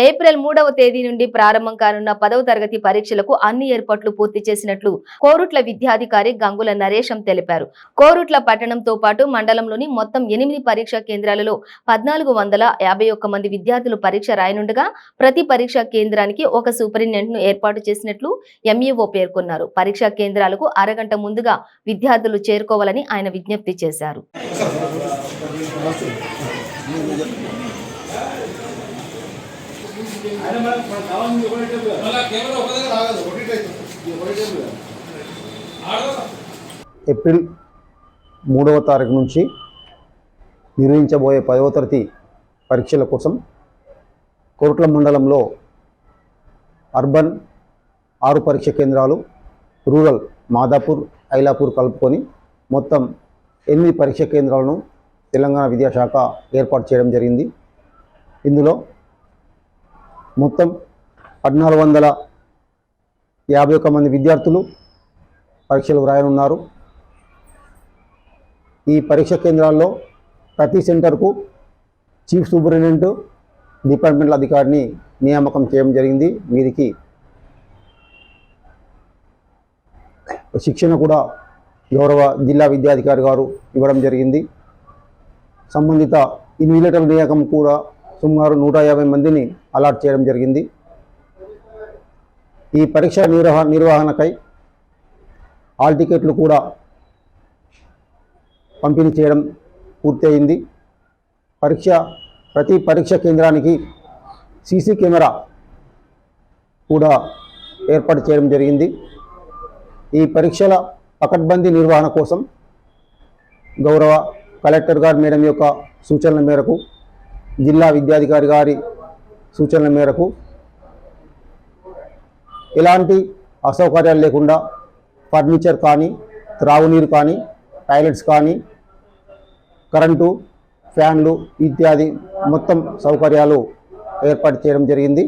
April 3వ తేదీ నుండి ప్రారంభం కానున్న 10వ తరగతి పరీక్షలకు అన్ని ఏర్పాట్లు పూర్తి చేసినట్లు కోరుట్ల విద్యాధికారి గంగుల నరేశం తెలిపారు. కోరుట్ల పట్టణంతో పాటు మండలంలోని మొత్తం 8 పరీక్షా కేంద్రాలలో 1451 మంది విద్యార్థులు పరీక్ష రాయనుండగా ప్రతి పరీక్షా కేంద్రానికి ఒక సూపరింటెండెంట్ ను ఏర్పాటు చేసినట్లు ఎంఈఓ పేర్కొన్నారు. పరీక్షా కేంద్రాలకు అరగంట ముందుగా విద్యార్థులు చేరుకోవాలని ఆయన విజ్ఞప్తి చేశారు. ఏప్రిల్ 3వ తారీఖు నుంచి నిర్వహించబోయే 10వ తరగతి పరీక్షల కోసం కోరుట్ల మండలంలో అర్బన్ 6 పరీక్ష కేంద్రాలు, రూరల్ మాదాపూర్, ఐలాపూర్ కలుపుకొని మొత్తం 8 పరీక్ష కేంద్రాలను తెలంగాణ విద్యాశాఖ ఏర్పాటు చేయడం జరిగింది. ఇందులో మొత్తం 1451 మంది విద్యార్థులు పరీక్షలు వ్రాయనున్నారు. ఈ పరీక్ష కేంద్రాల్లో ప్రతి సెంటర్కు చీఫ్ సూపరింటెండెంట్, డిపార్ట్మెంటల్ అధికారిని నియామకం చేయడం జరిగింది. వీరికి శిక్షణ కూడా గౌరవ జిల్లా విద్యాధికారి గారు ఇవ్వడం జరిగింది. సంబంధిత ఇన్విజిలేటర్ల నియామకం కూడా సుమారు 150 మందిని అలాట్ చేయడం జరిగింది. ఈ పరీక్ష నిర్వహణకై హాల్ టికెట్లు కూడా పంపిణీ చేయడం పూర్తయింది. ప్రతి పరీక్ష కేంద్రానికి సీసీ కెమెరా కూడా ఏర్పాటు చేయడం జరిగింది. ఈ పరీక్షల పకడ్బందీ నిర్వహణ కోసం గౌరవ కలెక్టర్ గారి మేడం యొక్క సూచనల మేరకు, జిల్లా విద్యాధికారి గారి సూచనల మేరకు ఎలాంటి అసౌకర్యాలు లేకుండా ఫర్నిచర్ కానీ, త్రాగునీరు కానీ, టాయిలెట్స్ కానీ, కరెంటు, ఫ్యాన్లు ఇత్యాది మొత్తం సౌకర్యాలు ఏర్పాటు చేయడం జరిగింది.